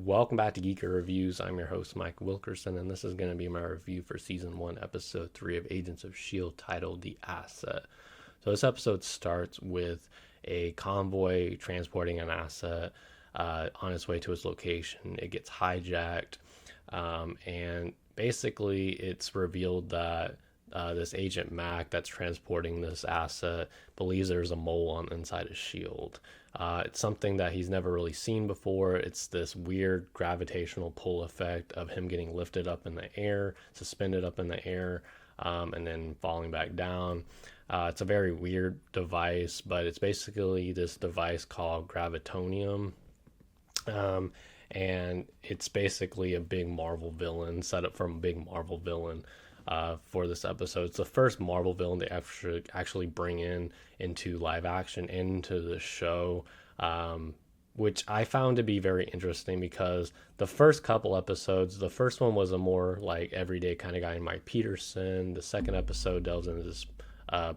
welcome back to Geeky Reviews. I'm your host, Mike Wilkerson, and this is going to be my review for Season 1, Episode 3 of Agents of S.H.I.E.L.D. titled The Asset. So this episode starts with a convoy transporting an asset on its way to its location. It gets hijacked, and basically it's revealed that this agent Mack that's transporting this asset believes there's a mole on the inside of S.H.I.E.L.D. It's something that he's never really seen before. It's this weird gravitational pull effect of him getting lifted up in the air, suspended up in the air, and then falling back down. It's a very weird device, but it's basically this device called gravitonium. And it's basically a big Marvel villain, set up from a big Marvel villain for this episode. It's the first Marvel villain they actually bring into live action, into the show, which I found to be very interesting because the first couple episodes, the first one was a more like everyday kind of guy in Mike Peterson. The second episode delves into this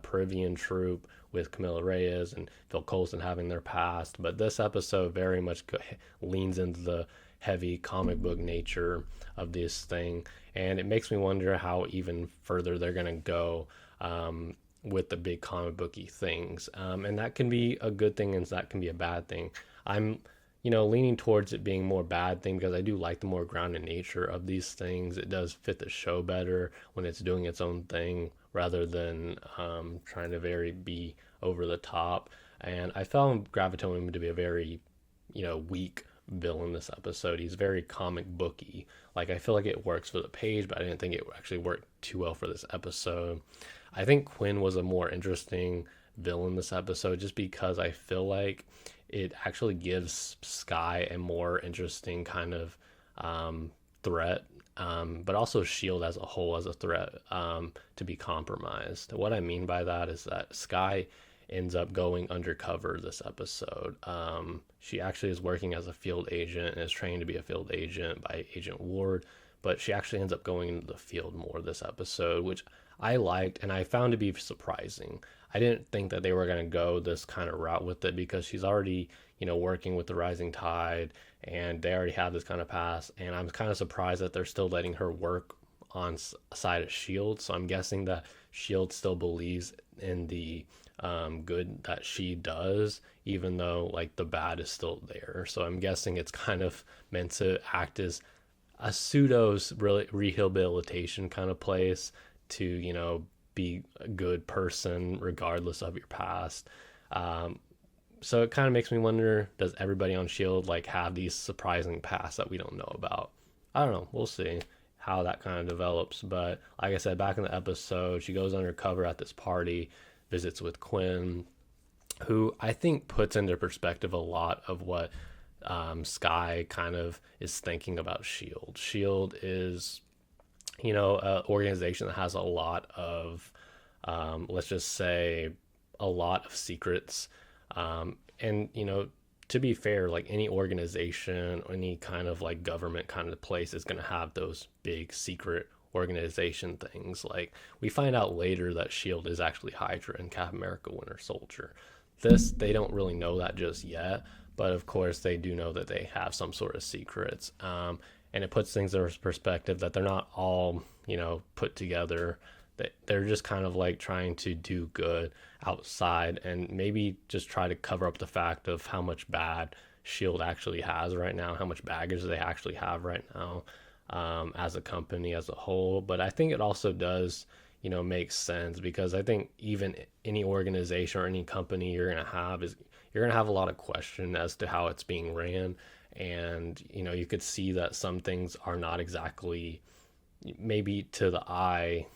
Peruvian troupe with Camila Reyes and Phil Coulson having their past, but this episode very much leans into the heavy comic book nature of this thing, and it makes me wonder how even further they're going to go with the big comic booky things, and that can be a good thing and that can be a bad thing. I'm leaning towards it being more bad thing because I do like the more grounded nature of these things. It does fit the show better when it's doing its own thing rather than trying to be over the top. And I found Gravitonium to be a very weak villain this episode. He's very comic booky. Like, I feel like it works for the page, but I didn't think it actually worked too well for this episode. I think Quinn was a more interesting villain this episode just because I feel like it actually gives Skye a more interesting kind of threat, but also S.H.I.E.L.D. as a whole as a threat to be compromised. What I mean by that is that Skye ends up going undercover this episode. She actually is working as a field agent and is trained to be a field agent by Agent Ward, but she actually ends up going into the field more this episode, which I liked and I found to be surprising. I didn't think that they were going to go this kind of route with it because she's already, working with the Rising Tide and they already have this kind of past, and I'm kind of surprised that they're still letting her work on side of S.H.I.E.L.D. So I'm guessing that S.H.I.E.L.D. still believes in the good that she does, even though like the bad is still there. So I'm guessing it's kind of meant to act as a pseudo rehabilitation kind of place to be a good person regardless of your past. So it kind of makes me wonder, does everybody on S.H.I.E.L.D. like have these surprising pasts that we don't know about? I don't know, we'll see how that kind of develops. But like I said, back in the episode, she goes undercover at this party, visits with Quinn, who I think puts into perspective a lot of what Skye kind of is thinking about S.H.I.E.L.D. S.H.I.E.L.D. is, an organization that has a lot of, let's just say, a lot of secrets. And, to be fair, like any organization, any kind of like government kind of place is going to have those big secret organization things. Like, we find out later that S.H.I.E.L.D. is actually Hydra and Captain America Winter Soldier. They don't really know that just yet, but of course they do know that they have some sort of secrets. And it puts things in perspective that they're not all, put together. They're just kind of like trying to do good outside and maybe just try to cover up the fact of how much bad S.H.I.E.L.D. actually has right now, how much baggage they actually have right now, as a company as a whole. But I think it also does, make sense, because I think even any organization or any company you're going to have a lot of question as to how it's being ran. And, you could see that some things are not exactly maybe to the eye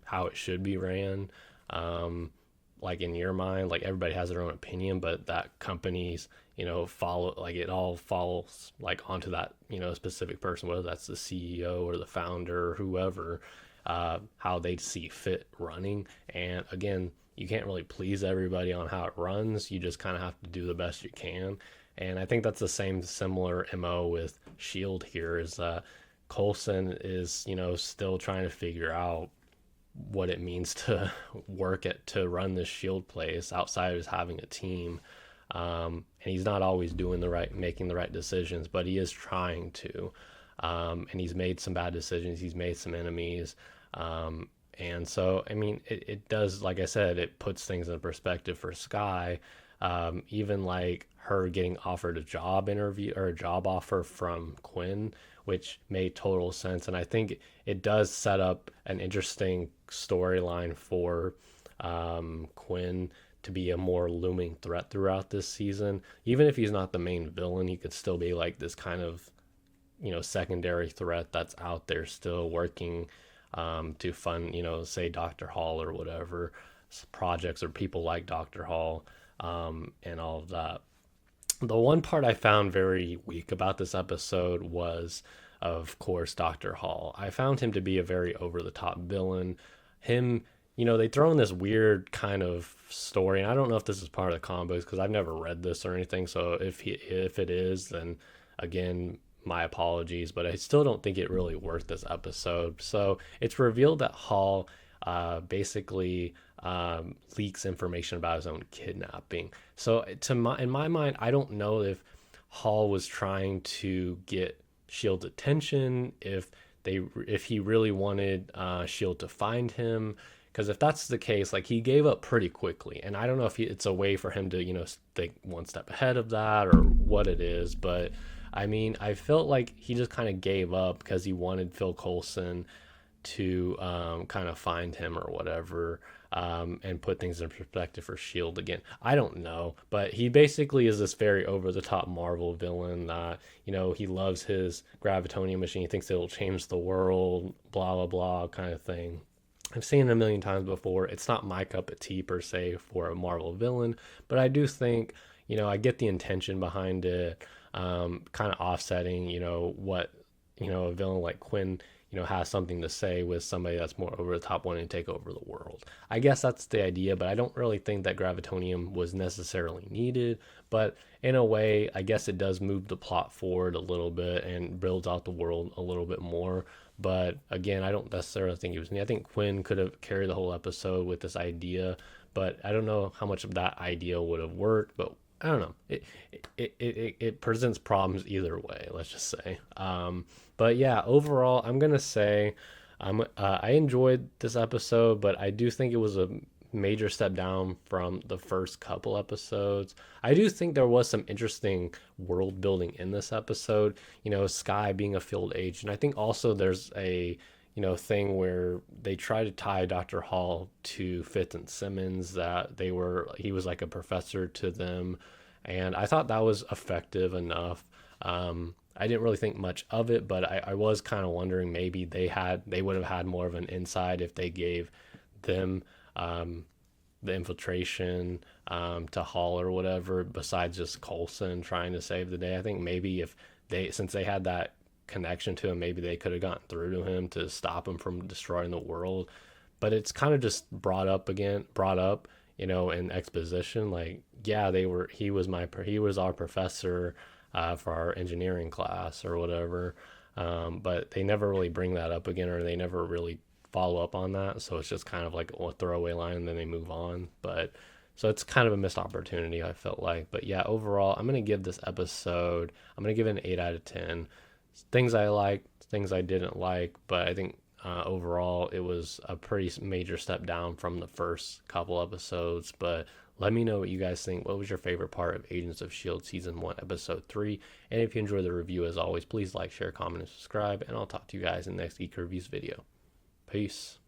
how it should be ran. Like in your mind, like everybody has their own opinion, but that companies, follow, like it all falls like onto that, specific person, whether that's the CEO or the founder or whoever, how they see fit running. And again, you can't really please everybody on how it runs. You just kind of have to do the best you can. And I think that's the similar MO with S.H.I.E.L.D. here, is that Coulson is, still trying to figure out what it means to to run this S.H.I.E.L.D. place outside of just having a team. And he's not always making the right decisions, but he is trying to. And he's made some bad decisions. He's made some enemies. And so, I mean, it does, like I said, it puts things in perspective for Skye. Even like her getting offered a job interview or a job offer from Quinn, which made total sense. And I think it does set up an interesting storyline for Quinn to be a more looming threat throughout this season. Even if he's not the main villain, he could still be like this kind of, secondary threat that's out there still working to fund, say Dr. Hall or whatever projects or people like Dr. Hall, and all of that. The one part I found very weak about this episode was, of course, Dr. Hall. I found him to be a very over the top villain. Him, they throw in this weird kind of story, and I don't know if this is part of the comic books because I've never read this or anything. So if it is, then again, my apologies, but I still don't think it really worked this episode. So it's revealed that Hall basically leaks information about his own kidnapping. So in my mind, I don't know if Hall was trying to get Shield's attention, if he really wanted Shield to find him. Because if that's the case, like he gave up pretty quickly, and I don't know if it's a way for him to think one step ahead of that or what it is, but I mean, I felt like he just kind of gave up because he wanted Phil Coulson to kind of find him or whatever, and put things in perspective for Shield again. I don't know, but he basically is this very over the top Marvel villain that he loves his gravitonium machine. He thinks it'll change the world, blah blah blah, kind of thing. I've seen it a million times before. It's not my cup of tea per se for a Marvel villain, but I do think I get the intention behind it, kind of offsetting what a villain like Quinn has something to say with somebody that's more over the top wanting to take over the world. I guess that's the idea, but I don't really think that gravitonium was necessarily needed. But in a way, I guess it does move the plot forward a little bit and builds out the world a little bit more. But again, I don't necessarily think it was needed. I think Quinn could have carried the whole episode with this idea, but I don't know how much of that idea would have worked. But I don't know. It presents problems either way, let's just say. But yeah, overall, I'm gonna say I enjoyed this episode, but I do think it was a major step down from the first couple episodes. I do think there was some interesting world building in this episode. Skye being a field agent. I think also there's a thing where they try to tie Dr. Hall to Fitz and Simmons, that he was like a professor to them, and I thought that was effective enough. I didn't really think much of it, but I was kind of wondering maybe they would have had more of an insight if they gave them the infiltration to Hall or whatever, besides just Coulson trying to save the day. I think maybe since they had that connection to him, maybe they could have gotten through to him to stop him from destroying the world. But it's kind of just brought up in exposition, like, yeah, he was our professor for our engineering class or whatever, but they never really bring that up again, or they never really follow up on that. So it's just kind of like a throwaway line and then they move on. But so it's kind of a missed opportunity, I felt like. But yeah, overall, I'm going to give this episode, I'm going to give it an 8 out of 10. Things I liked, things I didn't like, but I think overall it was a pretty major step down from the first couple episodes. But let me know what you guys think. What was your favorite part of Agents of S.H.I.E.L.D. Season 1, Episode 3? And if you enjoyed the review, as always, please like, share, comment, and subscribe. And I'll talk to you guys in the next Geeky Reviews video. Peace.